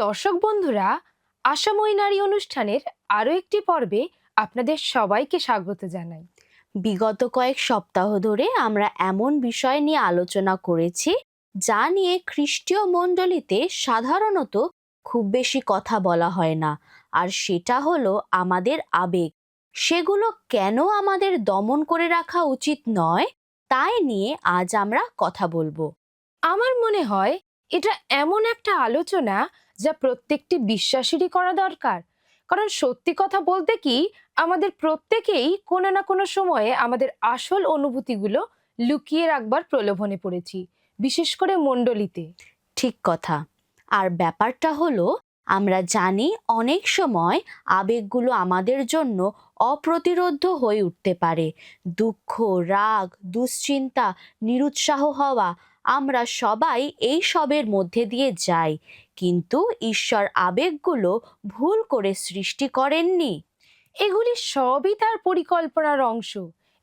দর্শক বন্ধুরা, আশাময়ী নারী অনুষ্ঠানের আরো একটি পর্বে আপনাদের সবাইকে স্বাগত জানাই। বিগত কয়েক সপ্তাহ ধরে আমরা এমন বিষয় নিয়ে আলোচনা করেছি যা নিয়ে খ্রিস্টীয় মণ্ডলীতে সাধারণত খুব বেশি কথা বলা হয় না, আর সেটা হলো আমাদের আবেগ। সেগুলো কেন আমাদের দমন করে রাখা উচিত নয়, তাই নিয়ে আজ আমরা কথা বলবো। আমার মনে হয় এটা এমন একটা আলোচনা যা প্রত্যেকটি বিশ্বাসীরই করা দরকার। কারণ সত্যি কথা বলতে কি, আমাদের প্রত্যেকেই কোনো না কোনো সময়ে আমাদের আসল অনুভূতিগুলো লুকিয়ে রাখবার প্রলোভনে পড়েছি, বিশেষ করে মণ্ডলীতে। ঠিক কথা। আর ব্যাপারটা হলো, আমরা জানি অনেক সময় আবেগগুলো আমাদের জন্য অপ্রতিরোধ্য হয়ে উঠতে পারে। দুঃখ, রাগ, দুশ্চিন্তা, নিরুৎসাহ হওয়া, আমরা সবাই এই সবের মধ্যে দিয়ে যাই। কিন্তু ঈশ্বর আবেগগুলো ভুল করে সৃষ্টি করেননি। এগুলি সবই তার পরিকল্পনার অংশ।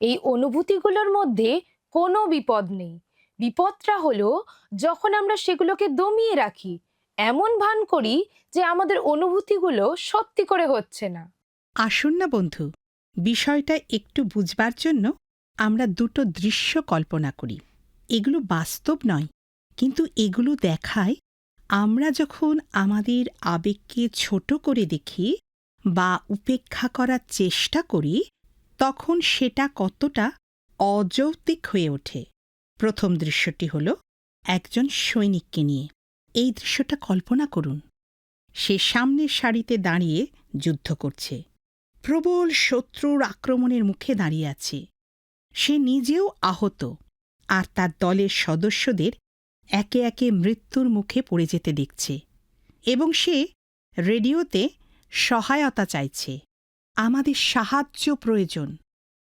এই অনুভূতিগুলোর মধ্যে কোনো বিপদ নেই। বিপদটা হলো যখন আমরা সেগুলোকে দমিয়ে রাখি, এমন ভান করি যে আমাদের অনুভূতিগুলো সত্যি করে হচ্ছে না। আসুন না বন্ধু, বিষয়টা একটু বুঝবার জন্য আমরা দুটো দৃশ্য কল্পনা করি। এগুলো বাস্তব নয়, কিন্তু এগুলো দেখায় আমরা যখন আমাদের আবেগকে ছোট করে দেখি বা উপেক্ষা করার চেষ্টা করি, তখন সেটা কতটা অযৌক্তিক হয়ে ওঠে। প্রথম দৃশ্যটি হল একজন সৈনিককে নিয়ে। এই দৃশ্যটা কল্পনা করুন। সে সামনের সারিতে দাঁড়িয়ে যুদ্ধ করছে, প্রবল শত্রুর আক্রমণের মুখে দাঁড়িয়ে আছে। সে নিজেও আহত, আর তার দলের সদস্যদের একে একে মৃত্যুর মুখে পড়ে যেতে দেখছে, এবং সে রেডিওতে সহায়তা চাইছে। আমাদের সাহায্য প্রয়োজন,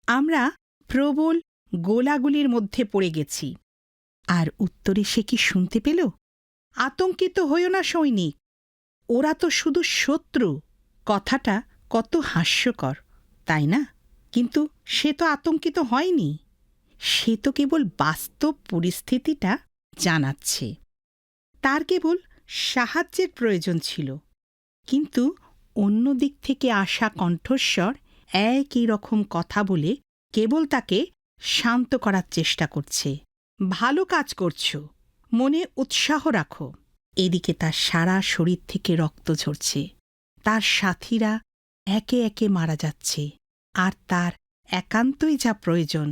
আমরা প্রবল গোলাগুলির মধ্যে পড়ে গেছি। আর উত্তরে সে কি শুনতে পেল? আতঙ্কিত হইও না সৈনিক, ওরা তো শুধু শত্রু। কথাটা কত হাস্যকর, তাই না? কিন্তু সে তো আতঙ্কিত হয়নি, সে তো কেবল বাস্তব পরিস্থিতিটা জানাচ্ছে। তার কেবল সাহায্যের প্রয়োজন ছিল, কিন্তু অন্য দিক থেকে আসা কণ্ঠস্বর একই রকম কথা বলে কেবল তাকে শান্ত করার চেষ্টা করছে। ভালো কাজ করছো, মনে উৎসাহ রাখো। এদিকে তার সারা শরীর থেকে রক্ত ঝরছে, তার সাথীরা একে একে মারা যাচ্ছে, আর তার একান্তই যা প্রয়োজন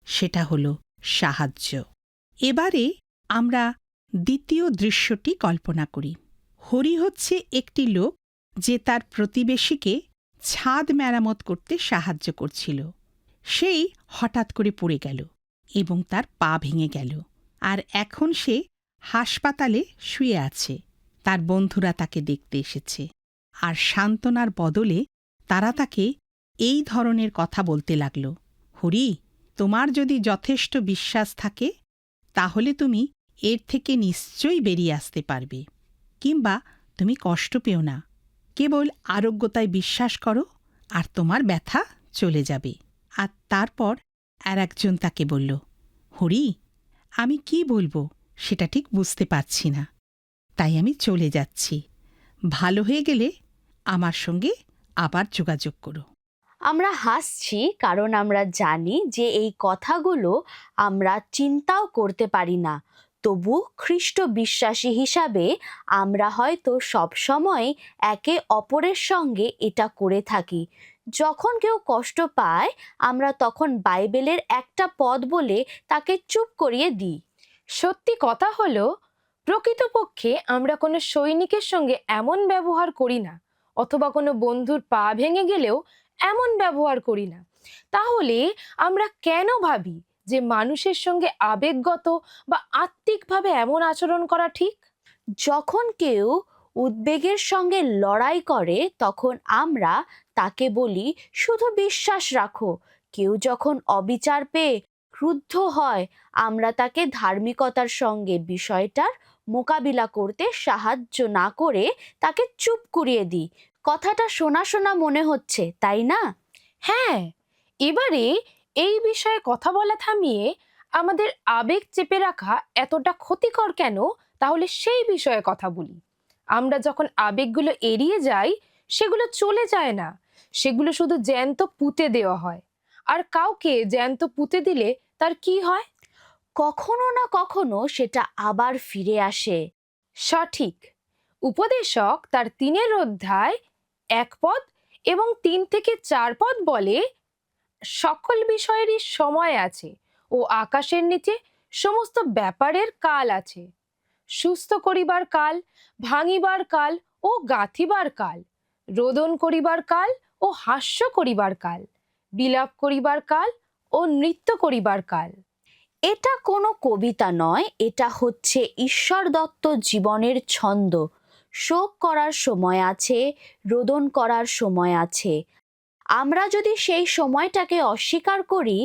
সেটা হলো সাহায্য। এবারে আমরা দ্বিতীয় দৃশ্যটি কল্পনা করি। হরি হচ্ছে একটি লোক যে তার প্রতিবেশীকে ছাদ মেরামত করতে সাহায্য করছিল। সেই হঠাৎ করে পড়ে গেল এবং তার পা ভেঙে গেল, আর এখন সে হাসপাতালে শুয়ে আছে। তার বন্ধুরা তাকে দেখতে এসেছে, আর সান্ত্বনার বদলে তারা তাকে এই ধরনের কথা বলতে লাগল। হরি, তোমার যদি যথেষ্ট বিশ্বাস থাকে তাহলে তুমি এর থেকে নিশ্চয়ই বেরিয়ে আসতে পারবে, কিংবা তুমি কষ্ট পেও না, কেবল আরোগ্যতায় বিশ্বাস করো আর তোমার ব্যথা চলে যাবে। আর তারপর আর একজন তাকে বলল, হরি, আমি কি বলবো সেটা ঠিক বুঝতে পারছি না, তাই আমি চলে যাচ্ছি। ভালো হয়ে গেলে আমার সঙ্গে আবার যোগাযোগ করো। আমরা হাসছি কারণ আমরা জানি যে এই কথাগুলো আমরা চিন্তাও করতে পারি না। তবু খ্রিস্ট বিশ্বাসী হিসাবে আমরা হয়তো সবসময় একে অপরের সঙ্গে এটা করে থাকি। যখন কেউ কষ্ট পায়, আমরা তখন বাইবেলের একটা পদ বলে তাকে চুপ করিয়ে দিই। সত্যি কথা হলো, প্রকৃতপক্ষে আমরা কোনো সৈনিকের সঙ্গে এমন ব্যবহার করি না, অথবা কোনো বন্ধুর পা ভেঙে গেলেও এমন ব্যবহার করি না। তাহলে আমরা কেন ভাবি যে মানুষের সঙ্গে আবেগগত বা আত্মিকভাবে এমন আচরণ করা ঠিক? যখন কেউ উদ্বেগের সঙ্গে লড়াই করে, তখন আমরা তাকে বলি, শুধু বিশ্বাস রাখো। কেউ যখন অবিচার পেয়ে ক্রুদ্ধ হয়, আমরা তাকে ধার্মিকতার সঙ্গে বিষয়টার মোকাবিলা করতে সাহায্য না করে তাকে চুপ করিয়ে দিই। কথাটা শোনা শোনা মনে হচ্ছে, তাই না? হ্যাঁ, এবারে এই বিষয়ে কথা বলা থামিয়ে আমাদের আবেগ চেপে রাখা এতটা ক্ষতিকর কেন, তাহলে সেই বিষয়ে কথা বলি। আমরা যখন আবেগগুলো এড়িয়ে যাই, সেগুলো চলে যায় না, সেগুলো শুধু জ্যান্ত পুঁতে দেওয়া হয়। আর কাউকে জ্যান্ত পুঁতে দিলে তার কি হয়? কখনো না কখনো সেটা আবার ফিরে আসে। সঠিক। উপদেশক তার 3 অধ্যায় 1 পদ এবং 3 থেকে 4 পদ বলে, সকল বিষয়েরই সময় আছে ও আকাশের নিচে সমস্ত ব্যাপারের কাল আছে। সুস্থ করিবার কাল, ভাঙিবার কাল ও গাঁথিবার কাল, রোদন করিবার কাল ও হাস্য করিবার কাল, বিলাপ করিবার কাল ও নৃত্য করিবার কাল। এটা কোনো কবিতা নয়, এটা হচ্ছে ঈশ্বর দত্ত জীবনের ছন্দ। শোক করার সময় আছে, রোদন করার সময় আছে। আমরা যদি সেই সময়টাকে অস্বীকার করি,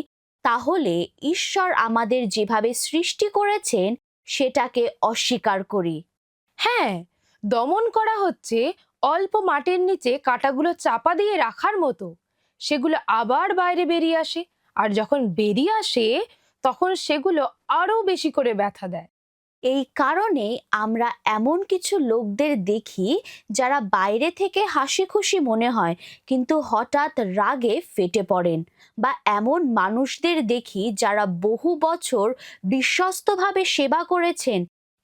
তাহলে ঈশ্বর আমাদের যেভাবে সৃষ্টি করেছেন সেটাকে অস্বীকার করি। হ্যাঁ, দমন করা হচ্ছে অল্প মাটির নিচে কাঁটাগুলো চাপা দিয়ে রাখার মতো। সেগুলো আবার বাইরে বেরিয়ে আসে, আর যখন বেরিয়ে আসে তখন সেগুলো আরো বেশি করে ব্যথা দেয়। এই কারণে আমরা এমন কিছু লোকদের দেখি যারা বাইরে থেকে হাসি খুশি মনে হয়, কিন্তু হঠাৎ রাগে ফেটে পড়েন। বা এমন মানুষদের দেখি যারা বহু বছর বিশ্বস্তভাবে সেবা করেছেন,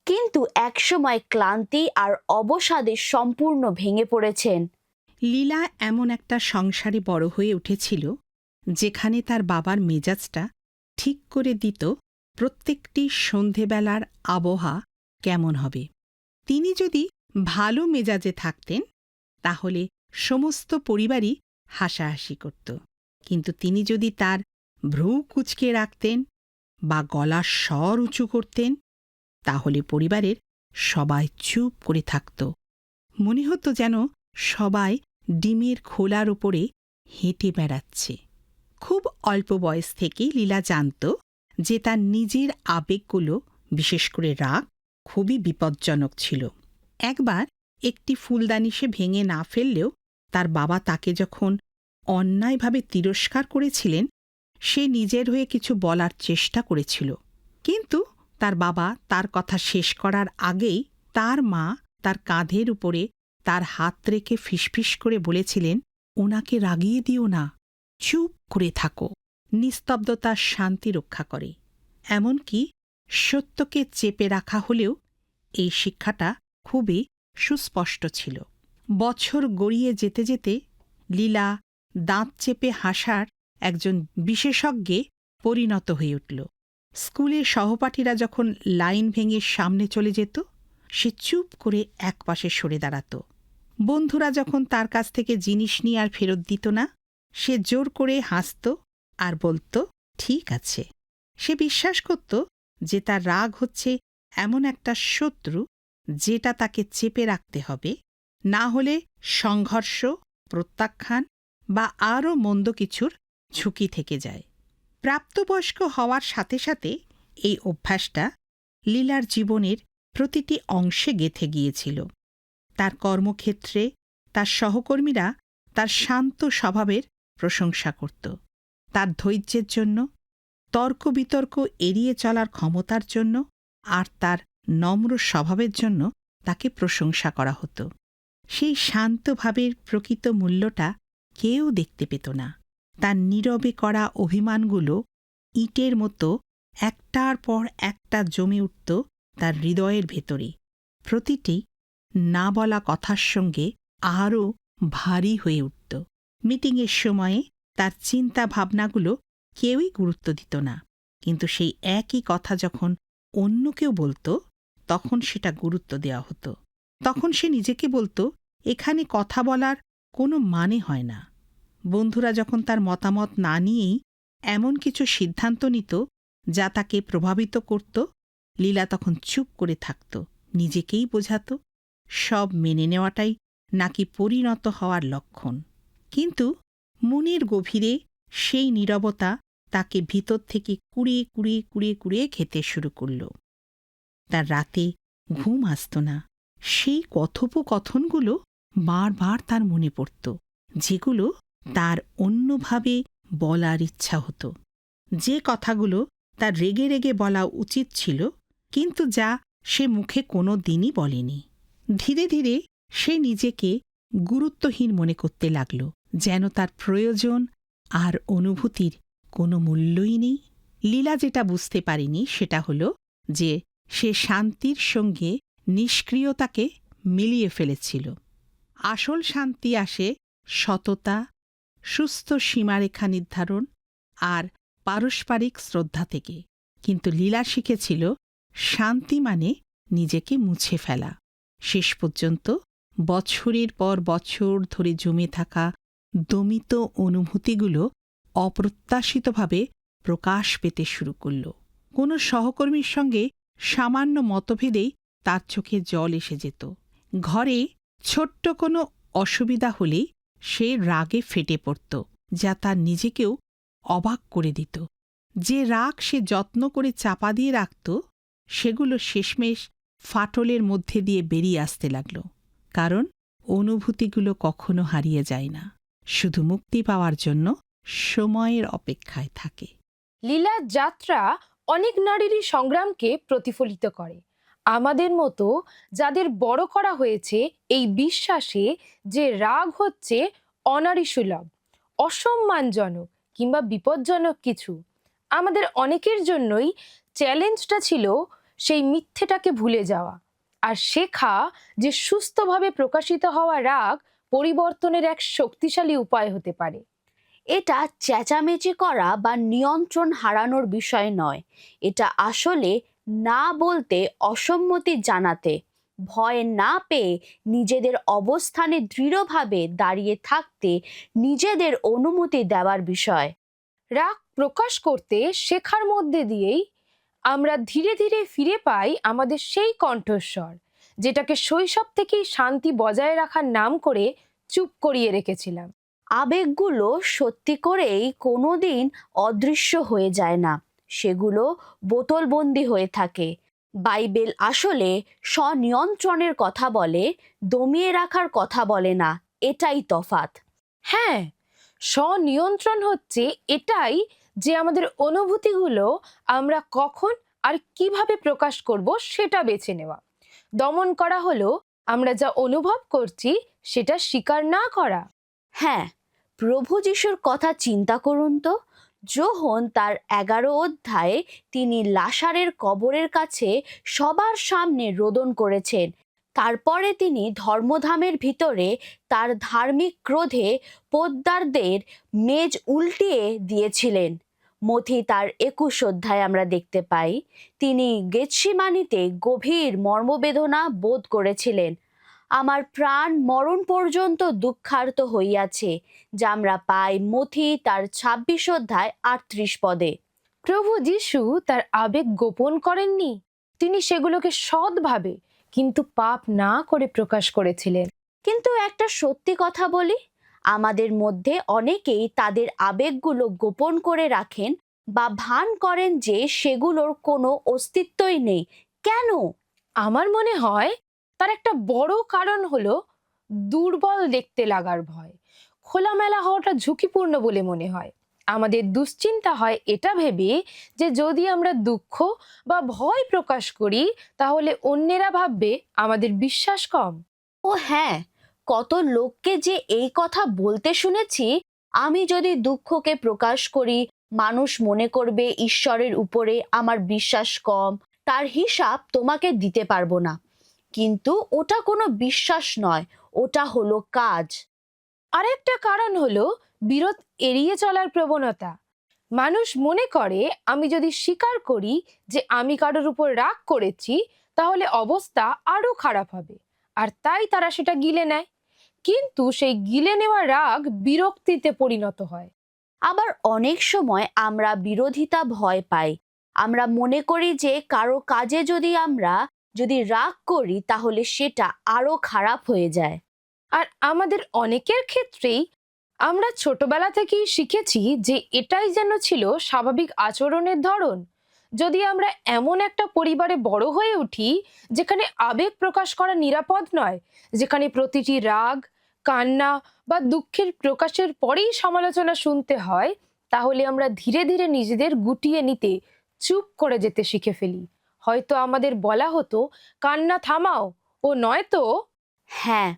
কিন্তু একসময় ক্লান্তি আর অবসাদে সম্পূর্ণ ভেঙে পড়েছেন। লীলা এমন একটা সংসারে বড় হয়ে উঠেছিল যেখানে তার বাবার মেজাজটা ঠিক করে দিত প্রত্যেকটি সন্ধেবেলার আবহাওয়া কেমন হবে। তিনি যদি ভালো মেজাজে থাকতেন তাহলে সমস্ত পরিবারই হাসাহাসি করত, কিন্তু তিনি যদি তার ভ্রু কুঁচকে রাখতেন বা গলার স্বর উঁচু করতেন তাহলে পরিবারের সবাই চুপ করে থাকত। মনে হতো যেন সবাই ডিমের খোলার উপরে হেঁটে বেড়াচ্ছে। খুব অল্প বয়স থেকেই লীলা জানত যে তার নিজের আবেগগুলো, বিশেষ করে রাগ, খুবই বিপজ্জনক ছিল। একবার একটি ফুলদানি সে ভেঙে না ফেললেও তার বাবা তাকে যখন অন্যায়ভাবে তিরস্কার করেছিলেন, সে নিজের হয়ে কিছু বলার চেষ্টা করেছিল, কিন্তু তার বাবা তার কথা শেষ করার আগেই তার মা তার কাঁধের উপরে তার হাত রেখে ফিসফিস করে বলেছিলেন, ওনাকে রাগিয়ে দিও না, চুপ করে থাকো। নিস্তব্ধতা শান্তি রক্ষা করে। এমনকি সত্যকে চেপে রাখা হলেও এই শিক্ষাটা খুবই সুস্পষ্ট ছিল। বছর গড়িয়ে যেতে যেতে লীলা দাঁত চেপে হাসার একজন বিশেষজ্ঞে পরিণত হয়ে উঠল। স্কুলের সহপাঠীরা যখন লাইন ভেঙে সামনে চলে যেত, সে চুপ করে একপাশে সরে দাঁড়াত। বন্ধুরা যখন তার কাছ থেকে জিনিস নিয়ে আর ফেরত দিত না, সে জোর করে হাসত আর বলত, ঠিক আছে। সে বিশ্বাস করত যে তার রাগ হচ্ছে এমন একটা শত্রু যেটা তাকে চেপে রাখতে হবে, না হলে সংঘর্ষ, প্রত্যাখ্যান বা আরও মন্দ কিছুর ঝুঁকি থেকে যায়। প্রাপ্তবয়স্ক হওয়ার সাথে সাথে এই অভ্যাসটা লীলার জীবনের প্রতিটি অংশে গেঁথে গিয়েছিল। তার কর্মক্ষেত্রে তার সহকর্মীরা তার শান্ত স্বভাবের প্রশংসা করত, তার ধৈর্যের জন্য, তর্ক বিতর্ক এড়িয়ে চলার ক্ষমতার জন্য আর তার নম্র স্বভাবের জন্য তাকে প্রশংসা করা হতো। সেই শান্ত ভাবের প্রকৃত মূল্যটা কেউ দেখতে পেত না। তার নীরবে করা অভিমানগুলো ইটের মতো একটার পর একটা জমে উঠত তার হৃদয়ের ভেতরে। প্রতিটি না বলা কথার সঙ্গে আরও ভারী হয়ে উঠত। মিটিংয়ের সময়ে তার চিন্তা ভাবনাগুলো কেউই গুরুত্ব দিত না, কিন্তু সেই একই কথা যখন অন্য কেউ বলত তখন সেটা গুরুত্ব দেওয়া হতো। তখন সে নিজেকে বলত, এখানে কথা বলার কোনো মানে হয় না। বন্ধুরা যখন তার মতামত না নিয়েই এমন কিছু সিদ্ধান্ত নিত যা তাকে প্রভাবিত করত, লীলা তখন চুপ করে থাকত, নিজেকেই বোঝাত সব মেনে নেওয়াটাই নাকি পরিণত হওয়ার লক্ষণ। কিন্তু মনের গভীরে সেই নীরবতা তাকে ভিতর থেকে কুড়িয়ে কুড়িয়ে কুড়িয়ে কুড়িয়ে খেতে শুরু করল। তার রাতে ঘুম আসত না। সেই কথোপকথনগুলো বারবার তার মনে পড়ত, যেগুলো তার অন্যভাবে বলার ইচ্ছা হতো, যে কথাগুলো তার রেগে রেগে বলা উচিত ছিল, কিন্তু যা সে মুখে কোনো দিনই বলেনি। ধীরে ধীরে সে নিজেকে গুরুত্বহীন মনে করতে লাগল, যেন তার প্রয়োজন আর অনুভূতির কোনো মূল্যই নেই। লীলা যেটা বুঝতে পারেনি সেটা হল যে সে শান্তির সঙ্গে নিষ্ক্রিয়তাকে মিলিয়ে ফেলেছিল। আসল শান্তি আসে সততা, সুস্থ সীমারেখা নির্ধারণ আর পারস্পরিক শ্রদ্ধা থেকে। কিন্তু লীলা শিখেছিল শান্তি মানে নিজেকে মুছে ফেলা। শেষ পর্যন্ত বছরের পর বছর ধরে জমে থাকা দমিত অনুভূতিগুলো অপ্রত্যাশিতভাবে প্রকাশ পেতে শুরু করল। কোনো সহকর্মীর সঙ্গে সামান্য মতভেদেই তার চোখে জল এসে যেত। ঘরে ছোট্ট কোনো অসুবিধা হলেই সে রাগে ফেটে পড়ত, যা তার নিজেকেও অবাক করে দিত। যে রাগ সে যত্ন করে চাপা দিয়ে রাখত, সেগুলো শেষমেশ ফাটলের মধ্যে দিয়ে বেরিয়ে আসতে লাগল। কারণ অনুভূতিগুলো কখনো হারিয়ে যায় না, শুধু মুক্তি পাওয়ার জন্য সময়ের অপেক্ষায় থাকে। লীলার যাত্রা অনেক নারীরই সংগ্রামকে প্রতিফলিত করে। আমাদের মতো যাদের বড় করা হয়েছে এই বিশ্বাসে যে রাগ হচ্ছে অনারীসুলভ, অসম্মানজনক কিংবা বিপজ্জনক কিছু, আমাদের অনেকের জন্যই চ্যালেঞ্জটা ছিল সেই মিথ্যেটাকে ভুলে যাওয়া আর শেখা যে সুস্থভাবে প্রকাশিত হওয়া রাগ পরিবর্তনের এক শক্তিশালী উপায় হতে পারে। এটা চেঁচামেচি করা বা নিয়ন্ত্রণ হারানোর বিষয় নয়। এটা আসলে না বলতে অসম্মতি জানাতে, ভয় না পেয়ে নিজেদের অবস্থানে দৃঢ়ভাবে দাঁড়িয়ে থাকতে নিজেদের অনুমতি দেওয়ার বিষয়। রাগ প্রকাশ করতে শেখার মধ্যে দিয়েই আমরা ধীরে ধীরে ফিরে পাই আমাদের সেই কণ্ঠস্বর, যেটাকে শৈশব থেকেই শান্তি বজায় রাখার নাম করে চুপ করিয়ে রেখেছিলাম। আবেগগুলো সত্যি করেই কোনোদিন অদৃশ্য হয়ে যায় না, সেগুলো বোতলবন্দি হয়ে থাকে। বাইবেল আসলে স্বনিয়ন্ত্রণের কথা বলে, দমিয়ে রাখার কথা বলে না। এটাই তফাৎ। হ্যাঁ, স্বনিয়ন্ত্রণ হচ্ছে এটাই যে আমাদের অনুভূতিগুলো আমরা কখন আর কিভাবে প্রকাশ করব সেটা বেছে নেওয়া। দমন করা হলো আমরা যা অনুভব করছি সেটা স্বীকার না করা। হ্যাঁ, প্রভু যিশুর কথা চিন্তা করুন তো। যোহন তার 11 অধ্যায়ে তিনি লাসারের কবরের কাছে সবার সামনে রোদন করেছেন। তারপরে তিনি ধর্মধামের ভিতরে তার ধার্মিক ক্রোধে পোদ্দারদের মেজ উল্টিয়ে দিয়েছিলেন। মথি তার 21 অধ্যায়ে আমরা দেখতে পাই তিনি গেতসিমানিতে গভীর মর্মবেদনা বোধ করেছিলেন। আমার প্রাণ মরণ পর্যন্ত দুঃখার্ত হইয়াছে, যা আমরা পাই মথি তার 26 অধ্যায় 38 পদে। প্রভু যিশু তার আবেগ গোপন করেননি, তিনি সেগুলোকে সৎভাবে কিন্তু পাপ না করে প্রকাশ করেছিলেন। কিন্তু একটা সত্যি কথা বলি, আমাদের মধ্যে অনেকেই তাদের আবেগগুলো গোপন করে রাখেন বা ভান করেন যে সেগুলোর কোনো অস্তিত্বই নেই। কেন? আমার মনে হয় তার একটা বড় কারণ হলো দুর্বল দেখতে লাগার ভয়। খোলামেলা হওয়াটা ঝুঁকিপূর্ণ বলে মনে হয়। আমাদের দুশ্চিন্তা হয় এটা ভেবে যে যদি আমরা দুঃখ বা ভয় প্রকাশ করি তাহলে অন্যেরা ভাববে আমাদের বিশ্বাস কম। ও হ্যাঁ, কত লোককে যে এই কথা বলতে শুনেছি, আমি যদি দুঃখকে প্রকাশ করি মানুষ মনে করবে ঈশ্বরের উপরে আমার বিশ্বাস কম, তার হিসাব তোমাকে দিতে পারবো না। কিন্তু ওটা কোনো বিশ্বাস নয়, ওটা হলো কাজ। আরেকটা কারণ হলো বিরোধ এড়িয়ে চলার প্রবণতা। মানুষ মনে করে আমি যদি স্বীকার করি যে আমি কারোর উপর রাগ করেছি তাহলে অবস্থা আরো খারাপ হবে, আর তাই তারা সেটা গিলে নেয়। কিন্তু সেই গিলে নেওয়া রাগ বিরক্তিতে পরিণত হয়। আবার অনেক সময় আমরা বিরোধিতা ভয় পাই। আমরা মনে করি যে কারো কাজে যদি রাগ করি তাহলে সেটা আরো খারাপ হয়ে যায়। আর আমাদের অনেকের ক্ষেত্রেই আমরা ছোটবেলা থেকেই শিখেছি যে এটাই যেন ছিল স্বাভাবিক আচরণের ধরন। যদি আমরা এমন একটা পরিবারে বড় হয়ে উঠি যেখানে আবেগ প্রকাশ করা নিরাপদ নয়, যেখানে প্রতিটি রাগ, কান্না বা দুঃখের প্রকাশের পরেই সমালোচনা শুনতে হয়, তাহলে আমরা ধীরে ধীরে নিজেদের গুটিয়ে নিতে, চুপ করে যেতে শিখে ফেলি। হয়তো আমাদের বলা হতো কান্না থামাও, ও নয়তো হ্যাঁ,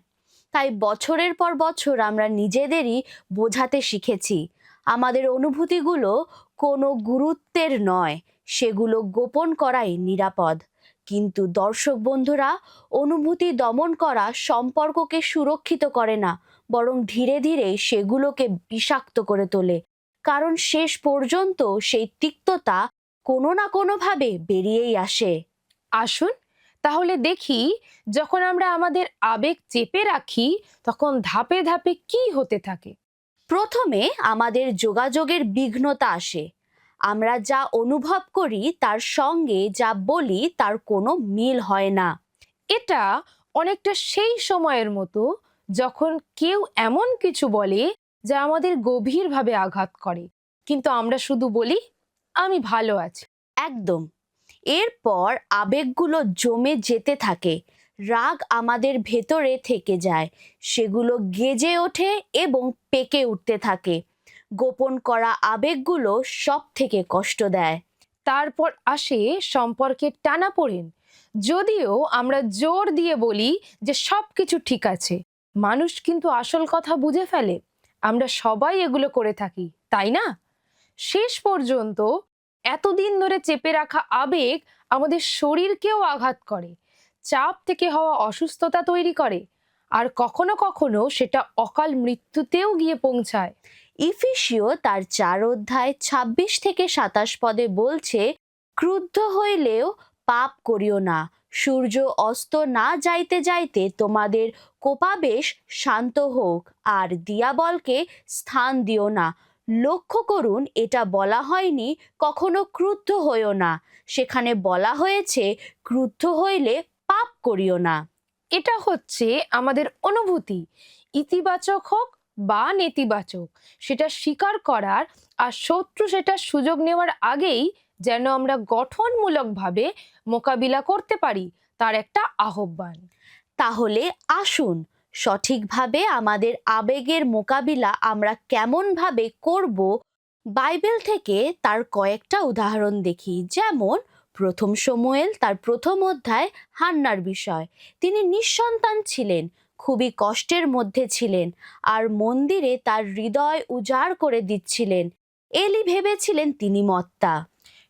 তাই বছরের পর বছর আমরা নিজেদেরই বোঝাতে শিখেছি আমাদের অনুভূতিগুলো কোনো গুরুত্বের নয়, সেগুলো গোপন করাই নিরাপদ। কিন্তু দর্শক বন্ধুরা, অনুভূতি দমন করা সম্পর্ককে সুরক্ষিত করে না, বরং ধীরে ধীরে সেগুলোকে বিষাক্ত করে তোলে। কারণ শেষ পর্যন্ত সেই তিক্ততা কোনো না কোনোভাবে বেরিয়েই আসে। আসুন তাহলে দেখি, যখন আমরা আমাদের আবেগ চেপে রাখি তখন ধাপে ধাপে কি হতে থাকে। প্রথমে আমাদের যোগাযোগের বিঘ্নতা আসে। আমরা যা অনুভব করি তার সঙ্গে যা বলি তার কোনো মিল হয় না। এটা অনেকটা সেই সময়ের মতো যখন কেউ এমন কিছু বলে যা আমাদের গভীরভাবে আঘাত করে, কিন্তু আমরা শুধু বলি আমি ভালো আছি। একদম। এরপর আবেগগুলো জমে যেতে থাকে, রাগ আমাদের ভেতরে থেকে যায়, সেগুলো গেজে ওঠে এবং পেকে উঠতে থাকে। গোপন করা আবেগগুলো সব থেকে কষ্ট দেয়। তারপর আসে সম্পর্কের টানাপোড়েন। যদিও আমরা জোর দিয়ে বলি যে সবকিছু ঠিক আছে, মানুষ কিন্তু আসল কথা বুঝে ফেলে। আমরা সবাই এগুলো করে থাকি, তাই না? শেষ পর্যন্ত এতদিন ধরে চেপে রাখা আবেগ আমাদের শরীরকেও আঘাত করে, চাপ থেকে হওয়া অসুস্থতা তৈরি করে, আর কখনো কখনো সেটা অকাল মৃত্যুতেও গিয়ে পৌঁছায়। ইফিসিও তার 4 অধ্যায় 26 থেকে 27 পদে বলছে, ক্রুদ্ধ হইলেও পাপ করিও না, সূর্য অস্ত না যাইতে যাইতে তোমাদের কোপাবেশ শান্ত হোক, আর দিয়াবলকে স্থান দিও না। লক্ষ্য করুন, এটা বলা হয়নি কখনো ক্রুদ্ধ হইও না, সেখানে বলা হয়েছে ক্রুদ্ধ হইলে পাপ করিও না। এটা হচ্ছে আমাদের অনুভূতি, ইতিবাচক হোক বা নেতিবাচক, সেটা স্বীকার করার আর শত্রু সেটার সুযোগ নেওয়ার আগেই যেন আমরা গঠনমূলকভাবে মোকাবিলা করতে পারি, তার একটা আহ্বান। তাহলে আসুন সঠিকভাবে আমাদের আবেগের মোকাবিলা আমরা কেমনভাবে করব, বাইবেল থেকে তার কয়েকটা উদাহরণ দেখি। যেমন প্রথম শমূয়েল তার 1 অধ্যায় হান্নার বিষয়। তিনি নিঃসন্তান ছিলেন, খুবই কষ্টের মধ্যে ছিলেন, আর মন্দিরে তার হৃদয় উজাড় করে দিচ্ছিলেন। এলি ভেবেছিলেন তিনি মত্তা।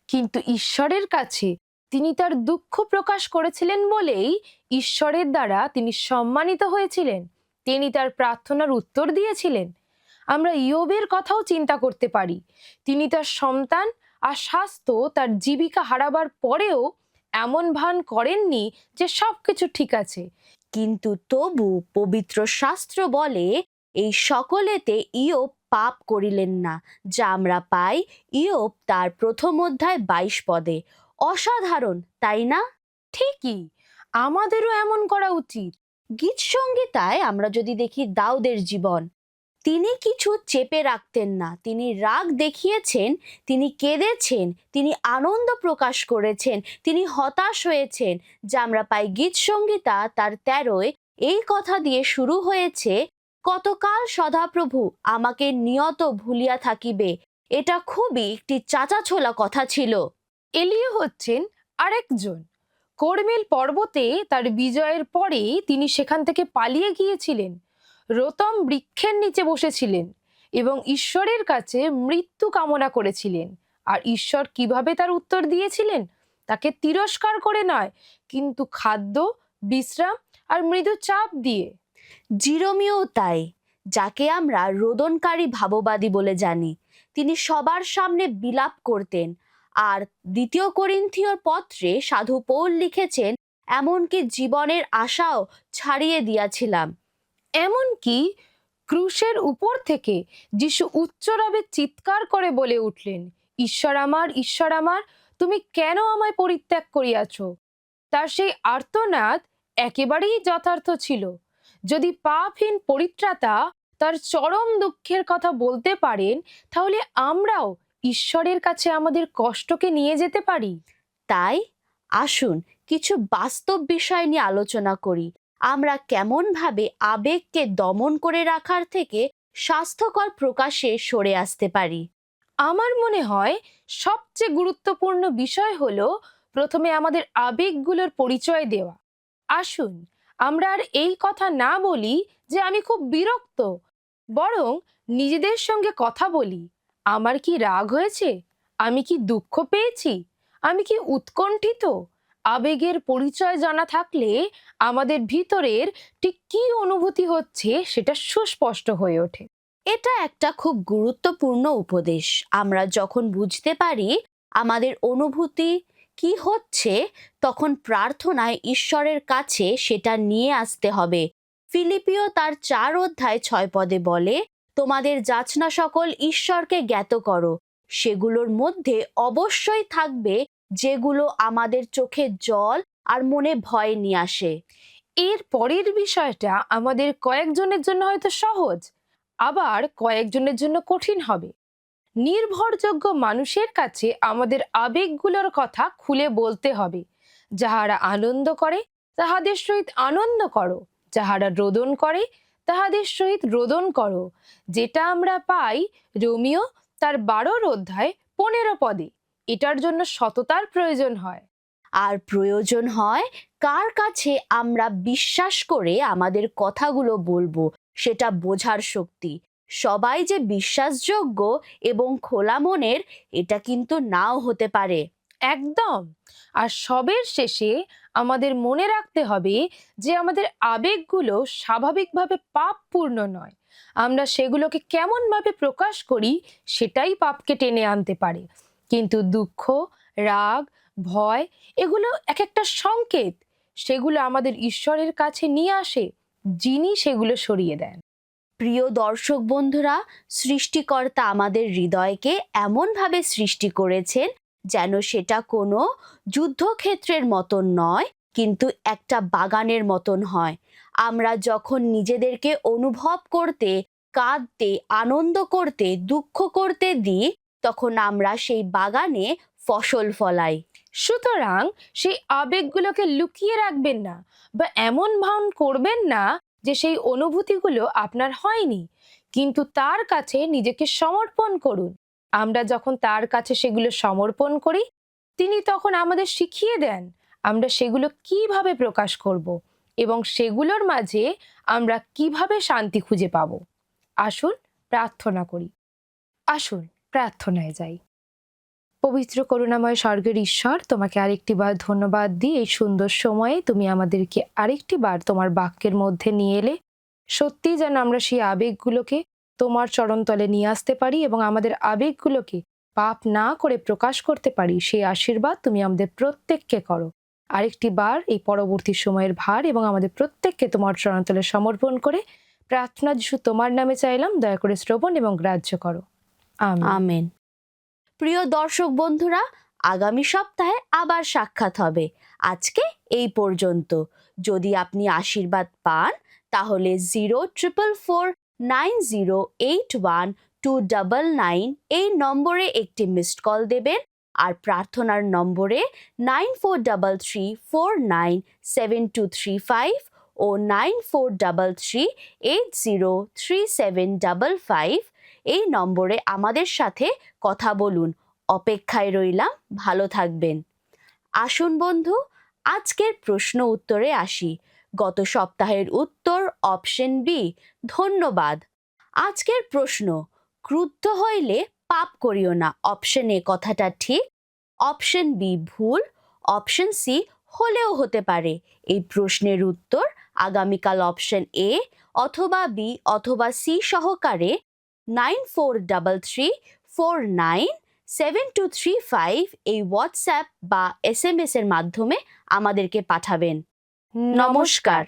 কিন্তু ঈশ্বরের কাছে তিনি তার দুঃখ প্রকাশ করেছিলেন বলেই ঈশ্বরের দ্বারা তিনি সম্মানিত হয়েছিলেন। তিনি তার প্রার্থনার উত্তর দিয়েছিলেন। আমরা ইয়োবের কথাও চিন্তা করতে পারি। তিনি তার সন্তান আর স্বাস্থ্য, তার জীবিকা হারাবার পরেও এমন ভান করেননি যে সবকিছু ঠিক আছে। কিন্তু তবু পবিত্র শাস্ত্র বলে এই সকলেতে ইয়োব পাপ করিলেন না, যা আমরা পাই ইয়োব তার 1 অধ্যায় 22 পদে। অসাধারণ, তাই না? ঠিকই, আমাদেরও এমন করা উচিত। গীত সংগীতায় আমরা যদি দেখি দাউদের জীবন, তিনি কিছু চেপে রাখতেন না। তিনি রাগ দেখিয়েছেন, তিনি কেঁদেছেন, তিনি আনন্দ প্রকাশ করেছেন, তিনি হতাশ হয়েছেন। যা আমরা পাই গীত সংগীতা তার 13-এ এই কথা দিয়ে শুরু হয়েছে, কতকাল সদাপ্রভু আমাকে নিয়ত ভুলিয়া থাকিবে। এটা খুবই একটি চাঁচাছোলা কথা ছিল। এলিও হচ্ছেন আরেকজন। কর্মেল পর্বতে তার বিজয়ের পরে তিনি সেখান থেকে পালিয়ে গিয়েছিলেন, রোতম বৃক্ষের নিচে বসেছিলেন এবং ঈশ্বরের কাছে মৃত্যু কামনা করেছিলেন। আর ঈশ্বর কিভাবে তার উত্তর দিয়েছিলেন? তাকে তিরস্কার করে নয়, কিন্তু খাদ্য, বিশ্রাম আর মৃদু চাপ দিয়ে। জিরোমিও তাই, যাকে আমরা রোদনকারী ভাববাদী বলে জানি। তিনি সবার সামনে বিলাপ করতেন। আর 2 করিন্থীয়র পত্রে সাধু পৌল লিখেছেন, এমনকি জীবনের আশাও ছাড়িয়ে দিয়াছিলাম। এমনকি ক্রুশের উপর থেকে যিশু উচ্চরবে চিৎকার করে বলে উঠলেন, ঈশ্বর আমার, তুমি কেন আমায় পরিত্যাগ করিয়াছ? তার সেই আর্তনাদ একেবারেই যথার্থ ছিল। যদি পাপহীন পরিত্রাতা তার চরম দুঃখের কথা বলতে পারেন, তাহলে আমরাও ঈশ্বরের কাছে আমাদের কষ্টকে নিয়ে যেতে পারি। তাই আসুন কিছু বাস্তব বিষয় নিয়ে আলোচনা করি। আমরা কেমনভাবে আবেগকে দমন করে রাখার থেকে স্বাস্থ্যকর প্রকাশে সরে আসতে পারি। আমার মনে হয় সবচেয়ে গুরুত্বপূর্ণ বিষয় হলো প্রথমে আমাদের আবেগগুলোর পরিচয় দেওয়া। আসুন আমরা আর এই কথা না বলি যে আমি খুব বিরক্ত, বরং নিজেদের সঙ্গে কথা বলি, আমার কি রাগ হয়েছে, আমি কি দুঃখ পেয়েছি, আমি কি উৎকণ্ঠিত। আবেগের পরিচয় জানা থাকলে আমাদের ভিতরের ঠিক কি অনুভূতি হচ্ছে সেটা সুস্পষ্ট হয়ে ওঠে। এটা একটা খুব গুরুত্বপূর্ণ উপদেশ। আমরা যখন বুঝতে পারি আমাদের অনুভূতি কি হচ্ছে, তখন প্রার্থনায় ঈশ্বরের কাছে সেটা নিয়ে আসতে হবে। ফিলিপিও তার 4:6 বলে, তোমাদের যাচনা সকল ঈশ্বরকে জ্ঞাত করো, সেগুলোর মধ্যে অবশ্যই থাকবে যেগুলো আমাদের চোখে জল আর মনে ভয় নিয়ে আসে। এর পরের বিষয়টা আমাদের কয়েকজনের জন্য হয়তো সহজ, আবার কয়েকজনের জন্য কঠিন হবে। নির্ভরযোগ্য মানুষের কাছে আমাদের আবেগগুলোর কথা খুলে বলতে হবে। যাহারা আনন্দ করে তাহাদের সহিত আনন্দ করো, যাহারা রোদন করে তাহাদের সহিত রোদন করো, যেটা আমরা পাই রোমিও তার 12 অধ্যায় 15 পদে। এটার জন্য সততার প্রয়োজন হয়। আর প্রয়োজন হয় কার কাছে আমরা বিশ্বাস করে আমাদের কথাগুলো বলবো সেটা বোঝার শক্তি। সবাই যে বিশ্বাসযোগ্য এবং খোলা মনের এটা কিন্তু নাও হতে পারে। একদম। আর সবের শেষে আমাদের মনে রাখতে হবে যে আমাদের আবেগগুলো স্বাভাবিকভাবে পাপপূর্ণ নয়। আমরা সেগুলোকে কেমনভাবে প্রকাশ করি সেটাই পাপকে টেনে আনতে পারে। কিন্তু দুঃখ, রাগ, ভয় এগুলো এক একটা সংকেত, সেগুলো আমাদের ঈশ্বরের কাছে নিয়ে আসে, যিনি সেগুলো সরিয়ে দেন। প্রিয় দর্শক বন্ধুরা, সৃষ্টিকর্তা আমাদের হৃদয়কে এমনভাবে সৃষ্টি করেছেন যেন সেটা কোনো যুদ্ধক্ষেত্রের মতন নয়, কিন্তু একটা বাগানের মতন হয়। আমরা যখন নিজেদেরকে অনুভব করতে, কাঁদতে, আনন্দ করতে, দুঃখ করতে দিই, তখন আমরা সেই বাগানে ফসল ফলাই। সুতরাং সেই আবেগগুলোকে লুকিয়ে রাখবেন না বা এমন ভান করবেন না যে সেই অনুভূতিগুলো আপনার হয়নি, কিন্তু তার কাছে নিজেকে সমর্পণ করুন। আমরা যখন তার কাছে সেগুলো সমর্পণ করি, তিনি তখন আমাদের শিখিয়ে দেন আমরা সেগুলো কিভাবে প্রকাশ করব এবং সেগুলোর মাঝে আমরা কিভাবে শান্তি খুঁজে পাব। আসুন প্রার্থনা করি। আসুন প্রার্থনায় যাই। পবিত্র করুণাময় স্বর্গের ঈশ্বর, তোমাকে আরেকটি বার ধন্যবাদ দিই। এই সুন্দর সময়ে তুমি আমাদেরকে আরেকটি বার তোমার বাক্যের মধ্যে নিয়ে এলে। সত্যি যেন আমরা সেই আবেগগুলোকে তোমার চরণতলে নিয়ে আসতে পারি এবং আমাদের আবেগগুলোকে পাপ না করে প্রকাশ করতে পারি, সেই আশীর্বাদ তুমি আমাদের প্রত্যেককে করো। আরেকটি বার এই পরবর্তী সময়ের ভার এবং আমাদের প্রত্যেককে তোমার চরণতলে সমর্পণ করে প্রার্থনা যিশু তোমার নামে চাইলাম, দয়া করে শ্রবণ এবং গ্রাহ্য করো। আমেন। আমেন। প্রিয় দর্শক বন্ধুরা, আগামী সপ্তাহে আবার সাক্ষাৎ হবে। আজকে এই পর্যন্ত। যদি আপনি আশীর্বাদ পান তাহলে 04490812999 এই নম্বরে একটি মিসড কল দেবেন। আর প্রার্থনার নম্বরে 9433497235 ও 9433803755 এই নম্বরে আমাদের সাথে কথা বলুন। অপেক্ষায় রইলাম। ভালো থাকবেন। আসুন বন্ধু, আজকের প্রশ্ন উত্তরে আসি। গত সপ্তাহের উত্তর অপশন বি, ধন্যবাদ। আজকের প্রশ্ন, ক্রুদ্ধ হইলে পাপ করিও না। অপশন এ কথাটা ঠিক, অপশন বি ভুল, অপশন সি হলেও হতে পারে। এই প্রশ্নের উত্তর আগামীকাল অপশন এ অথবা বি অথবা সি সহকারে 9433497235 এই হোয়াটসঅ্যাপ বা SMS এর মাধ্যমে আমাদেরকে পাঠাবেন। নমস্কার।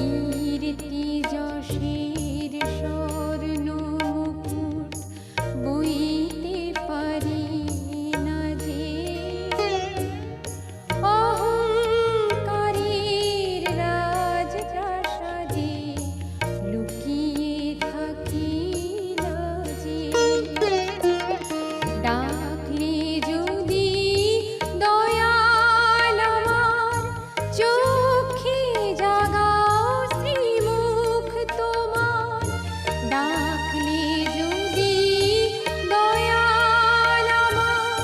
কীর্তি যশের স্বর্ণ মুকুট বইতে পারি না যে, অহংকারের রাজপ্রাসাদে লুকিয়ে থাকিল যে। ডাকলে যদি দয়াল আমার, চোখে জাগাও শ্রীমুখ তোমার। ডাকলে যদি দয়াল আমার,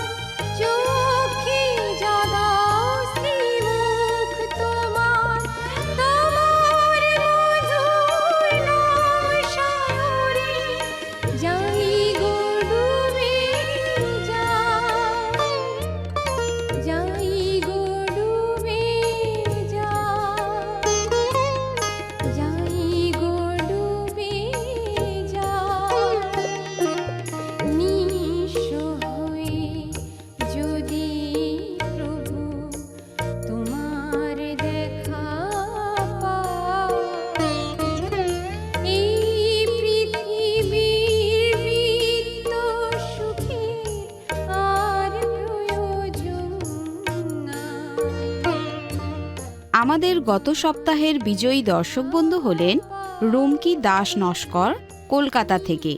চোখে জাগাও শ্রীমুখ তোমার। তোমার মধুর নাম সায়রে যাই গো ডুবে যাই, যাই গো ডুবে যাই, যাই গো ডুবে যাই। নিঃস্ব হয়ে যদি প্রভু তোমার দেখা পাই, এই পৃথিবীর বৃত্ত সুখে আর প্রয়োজন নাই। আমাদের গত সপ্তাহের বিজয়ী দর্শক বন্ধু হলেন রুমকি দাস নস্কর, কলকাতা থেকে।